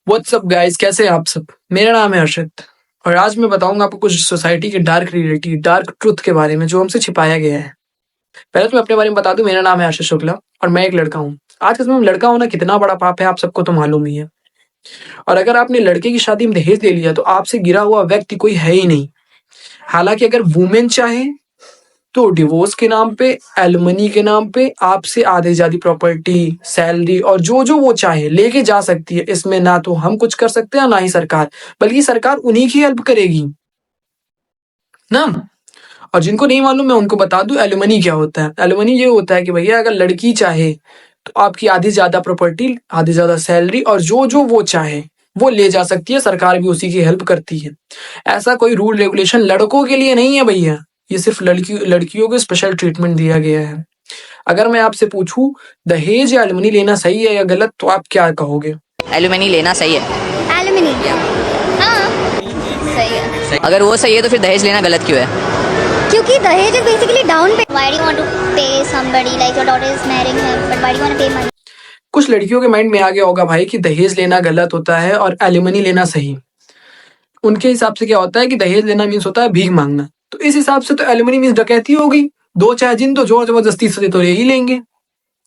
WhatsApp guys, कैसे हैं आप सब। मेरा नाम है अर्षित और आज मैं बताऊंगा आपको कुछ सोसाइटी के डार्क रियलिटी, डार्क ट्रुथ के बारे में जो हमसे छिपाया गया है। पहले तो मैं अपने बारे में बता दूं, मेरा नाम है आशीष शुक्ला और मैं एक लड़का हूँ। आज के समय में लड़का होना कितना बड़ा पाप है आप सबको तो मालूम ही है। और अगर आपने लड़के की शादी में दहेज ले लिया तो आपसे गिरा हुआ व्यक्ति कोई है ही नहीं। हालांकि अगर वुमेन चाहे तो डिवोर्स के नाम पे, एलुमनी के नाम पे आपसे आधे ज्यादा प्रॉपर्टी, सैलरी और जो जो वो चाहे लेके जा सकती है। इसमें ना तो हम कुछ कर सकते हैं ना ही सरकार, बल्कि सरकार उन्हीं की हेल्प करेगी ना। और जिनको नहीं मालूम मैं उनको बता दूं एलुमनी क्या होता है। एलुमनी ये होता है कि भैया अगर लड़की चाहे तो आपकी आधी ज्यादा प्रॉपर्टी, आधी ज्यादा सैलरी और जो जो वो चाहे वो ले जा सकती है। सरकार भी उसी की हेल्प करती है। ऐसा कोई रूल रेगुलेशन लड़कों के लिए नहीं है भैया, ये सिर्फ लड़कियों को स्पेशल ट्रीटमेंट दिया गया है। अगर मैं आपसे पूछूं दहेज या एलुमनी लेना सही है या गलत, तो आप क्या कहोगे? एलुमनी लेना सही है। एलुमनी? हाँ, सही है। अगर वो सही है तो फिर दहेज लेना गलत क्यों है? क्योंकि दहेज इज बेसिकली डाउन पे। Why do you want to pay somebody like your daughter is marrying him, but why do you want to pay money? कुछ लड़कियों के माइंड में आ गया होगा भाई कि दहेज लेना गलत होता है और एलुमनी लेना सही। उनके हिसाब से क्या होता है कि दहेज लेना मीन्स होता है भीख मांगना, तो इस हिसाब से तो एलुमनी मीन्स डकैती होगी। दो चाहे जिन तो जोर जबरदस्ती से तो ले ही लेंगे।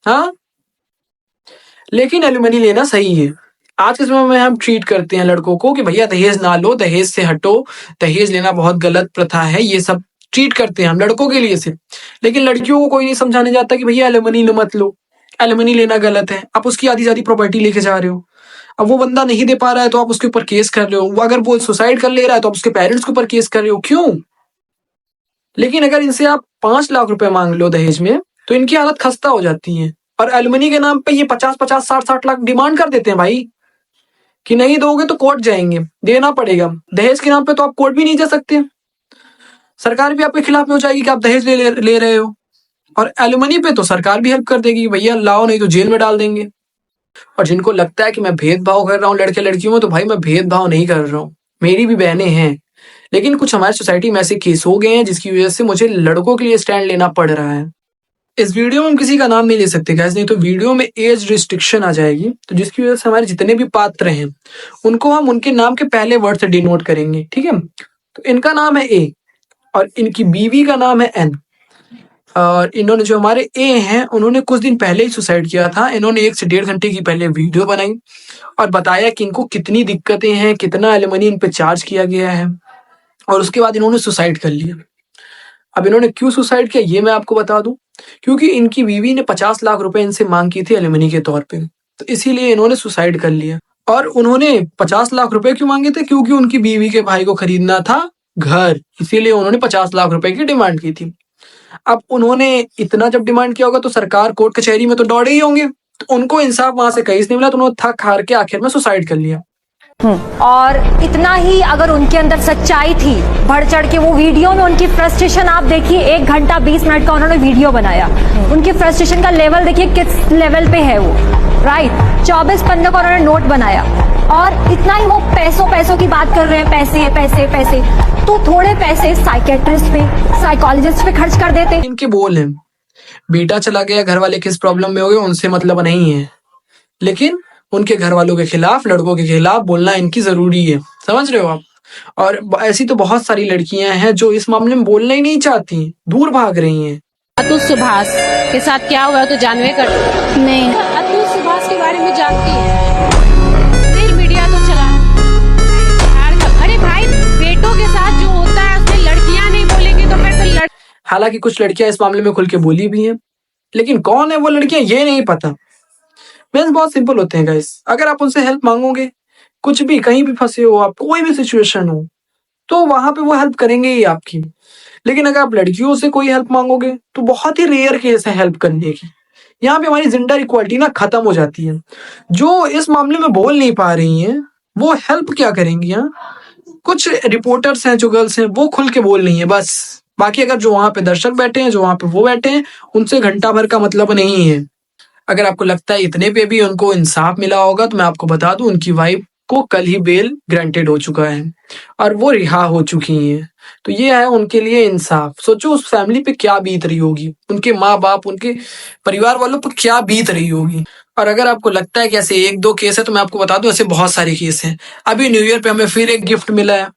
हाँ, लेकिन एलुमनी लेना सही है। आज के समय में हम ट्रीट करते हैं लड़कों को कि भैया दहेज ना लो, दहेज से हटो, दहेज लेना बहुत गलत प्रथा है, ये सब ट्रीट करते हैं हम लड़कों के लिए सिर्फ। लेकिन लड़कियों को कोई नहीं समझाने जाता कि भैया एलुमनी मत लो, एलुमनी लेना गलत है। आप उसकी आधी ज्यादा प्रॉपर्टी लेके जा रहे हो। अब वो बंदा नहीं दे पा रहा है तो आप उसके ऊपर केस कर रहे हो। वो अगर वो सुसाइड कर ले रहा है तो आप उसके पेरेंट्स के ऊपर केस कर रहे हो। क्यों? लेकिन अगर इनसे आप 5 लाख रुपए मांग लो दहेज में तो इनकी हालत खस्ता हो जाती है। और एलुमनी के नाम पे ये 50-50, 60-60 लाख डिमांड कर देते हैं भाई कि नहीं दोगे तो कोर्ट जाएंगे, देना पड़ेगा। दहेज के नाम पे तो आप कोर्ट भी नहीं जा सकते, सरकार भी आपके खिलाफ में हो जाएगी कि आप दहेज ले रहे हो। और एलुमनी पे तो सरकार भी हेल्प कर देगी, भैया लाओ नहीं तो जेल में डाल देंगे। और जिनको लगता है कि मैं भेदभाव कर रहा हूँ लड़के लड़कियों में, तो भाई मैं भेदभाव नहीं कर रहा हूँ, मेरी भी बहनें हैं। लेकिन कुछ हमारी सोसाइटी में ऐसे केस हो गए हैं जिसकी वजह से मुझे लड़कों के लिए स्टैंड लेना पड़ रहा है। इस वीडियो में हम किसी का नाम नहीं ले सकते गाइस, नहीं तो वीडियो में एज रिस्ट्रिक्शन आ जाएगी। तो जिसकी वजह से हमारे जितने भी पात्र हैं उनको हम उनके नाम के पहले वर्ड से डिनोट करेंगे, ठीक है। तो इनका नाम है ए और इनकी बीवी का नाम है एन। और इन्होंने जो हमारे ए हैं उन्होंने कुछ दिन पहले ही सुसाइड किया था। इन्होंने 1 से 1.5 घंटे की पहले वीडियो बनाई और बताया कि इनको कितनी दिक्कतें हैं, कितना एलिमनी इन पे चार्ज किया गया है, और उसके बाद इन्होंने सुसाइड कर लिया। अब इन्होंने क्यों सुसाइड किया ये मैं आपको बता दूं, क्योंकि इनकी बीवी ने 50 लाख रुपए इनसे मांग की थी एलिमनी के तौर पे, तो इसीलिए इन्होंने सुसाइड कर लिया। और उन्होंने 50 लाख रुपए क्यों मांगे थे? क्योंकि उनकी बीवी के भाई को खरीदना था घर, इसीलिए उन्होंने 50 लाख रुपए की डिमांड की थी। अब उन्होंने इतना जब डिमांड किया होगा तो सरकार कोर्ट कचहरी में तो दौड़े ही होंगे, तो उनको इंसाफ वहां से कहीं से नहीं मिला, तो उन्होंने थक हार के आखिर में सुसाइड कर लिया। और इतना ही अगर उनके अंदर सच्चाई थी, बढ़ चढ़ के वो वीडियो में उनकी फ्रस्ट्रेशन आप देखिए, 1 घंटा 20 मिनट का उन्होंने वीडियो बनाया। उनकी फ्रस्ट्रेशन का लेवल देखिए किस लेवल पे है वो, राइट। 24 पन्ने का उन्होंने नोट बनाया और इतना ही वो पैसों की बात कर रहे हैं, पैसे पैसे पैसे। तो थोड़े पैसे साइकेट्रिस्ट पे, साइकोलॉजिस्ट पे खर्च कर देते। इनके बोल हैं, बेटा चला गया, घर वाले किस प्रॉब्लम में हो गए उनसे मतलब नहीं है, लेकिन उनके घर वालों के खिलाफ, लड़कों के खिलाफ बोलना इनकी जरूरी है। समझ रहे हो आप? और ऐसी तो बहुत सारी लड़कियां हैं जो इस मामले में बोलना ही नहीं चाहती, दूर भाग रही हैं। अतुल सुभाष के साथ क्या हुआ तो जानवे कर नहीं। अतुल सुभाष के बारे में जानती है, फिर मीडिया तो चला। अरे भाई, बेटों के साथ जो होता है उसमें लड़कियां नहीं बोलेंगी तो फिर हालांकि कुछ लड़कियां इस मामले में खुल के बोली भी हैं, लेकिन कौन है वो लड़कियां ये नहीं पता। मेंस बहुत सिंपल होते हैं गाइस, अगर आप उनसे हेल्प मांगोगे, कुछ भी कहीं भी फंसे हो आप, कोई भी सिचुएशन हो, तो वहां पे वो हेल्प करेंगे ही आपकी। लेकिन अगर आप लड़कियों से कोई हेल्प मांगोगे तो बहुत ही रेयर केस है हेल्प करने की। यहाँ पे हमारी जेंडर इक्वालिटी ना खत्म हो जाती है। जो इस मामले में बोल नहीं पा रही हैं वो हेल्प क्या करेंगी? हाँ, कुछ रिपोर्टर्स हैं जो गर्ल्स हैं वो खुल के बोल रही हैं बस। बाकी अगर जो वहां पे दर्शक बैठे हैं, जो वहां पे वो बैठे हैं, उनसे घंटा भर का मतलब नहीं है। अगर आपको लगता है इतने पे भी उनको इंसाफ मिला होगा, तो मैं आपको बता दूं उनकी वाइफ को कल ही बेल ग्रांटेड हो चुका है और वो रिहा हो चुकी हैं। तो ये है उनके लिए इंसाफ। सोचो उस फैमिली पे क्या बीत रही होगी, उनके माँ बाप, उनके परिवार वालों पर क्या बीत रही होगी। और अगर आपको लगता है कि ऐसे एक दो केस है तो मैं आपको बता दूं ऐसे बहुत सारे केस हैं। अभी न्यू ईयर पे हमें फिर एक गिफ्ट मिला है,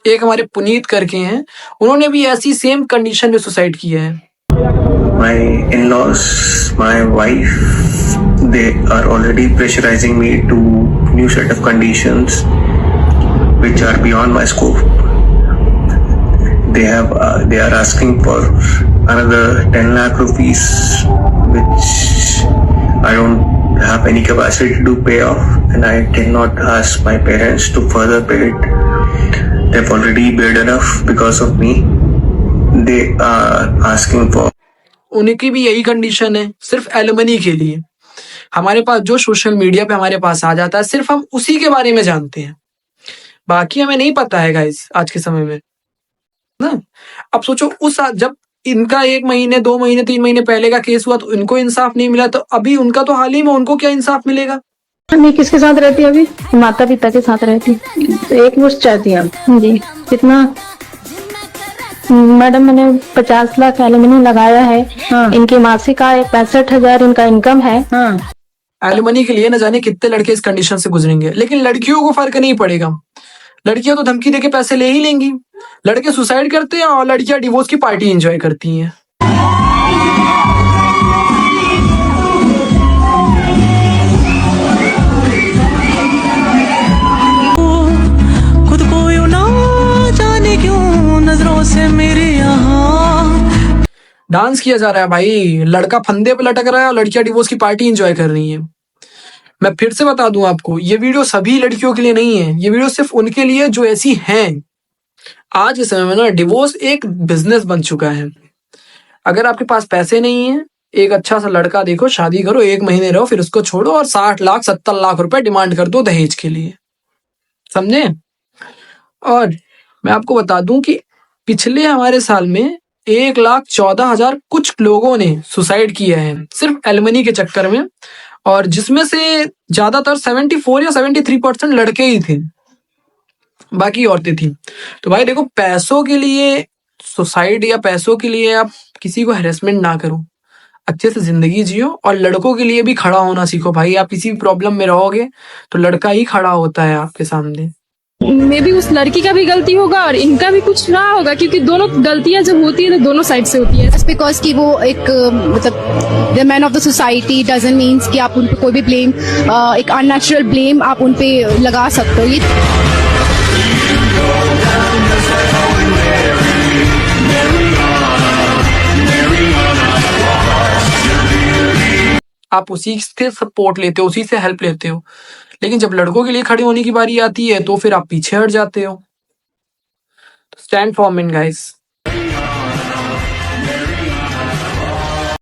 एक हमारे पुनीत करके हैं, उन्होंने भी ऐसी सेम कंडीशन में सुसाइड किया है। My in-laws, my wife, they are already pressurizing me to new set of conditions which are beyond my scope. They are asking for another 10 lakh rupees, which I don't have any capacity to pay off, and I cannot ask my parents to further pay it. They've already paid enough because of me. They are asking for उनकी भी यही condition है, सिर्फ alimony के लिए। हमारे पास जो social media पे हमारे पास आ जाता है सिर्फ हम उसी के बारे में जानते हैं, बाकी हमें नहीं पता है गाइस आज के समय में ना। अब सोचो उस जब इनका 1 महीने 2 महीने 3 महीने पहले का केस हुआ तो इनको इंसाफ नहीं मिला, तो अभी उनका तो हाल ही में उनको क्या इंसाफ मिलेगा। मैं किसके साथ रहती है अभी? माता पिता के साथ रहती। तो एक मुश्त चाहती है जी। कितना मैडम? मैंने 50 लाख एलिमनी लगाया है। हाँ। इनकी मासिक आय 65,000 इनका इनकम है। हाँ। एलिमनी के लिए न जाने कितने लड़के इस कंडीशन से गुजरेंगे, लेकिन लड़कियों को फर्क नहीं पड़ेगा। लड़कियां तो धमकी देके पैसे ले ही लेंगी, लड़के सुसाइड करते हैं और लड़कियां डिवोर्स की पार्टी एंजॉय करती हैं। खुद को यूं ना जाने क्यों नजरों से मेरे यहाँ डांस किया जा रहा है भाई, लड़का फंदे पे लटक रहा है और लड़कियां डिवोर्स की पार्टी एंजॉय कर रही हैं। मैं फिर से बता दूं आपको, ये वीडियो सभी लड़कियों के लिए नहीं है, ये वीडियो सिर्फ उनके लिए जो ऐसी हैं। आज के समय में ना डिवोर्स एक बिजनेस बन चुका है। अगर आपके पास पैसे नहीं है, एक अच्छा सा लड़का देखो, शादी करो, 1 महीने रहो, फिर उसको छोड़ो और 60 लाख 70 लाख रुपए डिमांड कर दो दहेज के लिए, समझे। और मैं आपको बता दूं कि पिछले हमारे साल में 1,14,000 कुछ लोगों ने सुसाइड किया है सिर्फ एलिमनी के चक्कर में, और जिसमें से ज्यादातर 74 या 73% लड़के ही थे, बाकी औरतें थी। तो भाई देखो, पैसों के लिए सुसाइड या पैसों के लिए आप किसी को हैरेसमेंट ना करो, अच्छे से जिंदगी जियो। और लड़कों के लिए भी खड़ा होना सीखो भाई। आप किसी भी प्रॉब्लम में रहोगे तो लड़का ही खड़ा होता है आपके सामने। मे भी उस लड़की का भी गलती होगा और इनका भी कुछ रहा होगा, क्योंकि दोनों गलतियां जब होती है तो दोनों साइड से होती है। जस्ट बिकॉज कि वो एक मतलब the man of the society doesn't means कि आप उन पे कोई भी ब्लेम, एक अननेचुरल ब्लेम आप उन पे लगा सकते हो। ये आप उसी से सपोर्ट लेते हो, उसी से हेल्प लेते हो, लेकिन जब लड़कों के लिए खड़े होने की बारी आती है तो फिर आप पीछे हट जाते हो। Stand for main guys.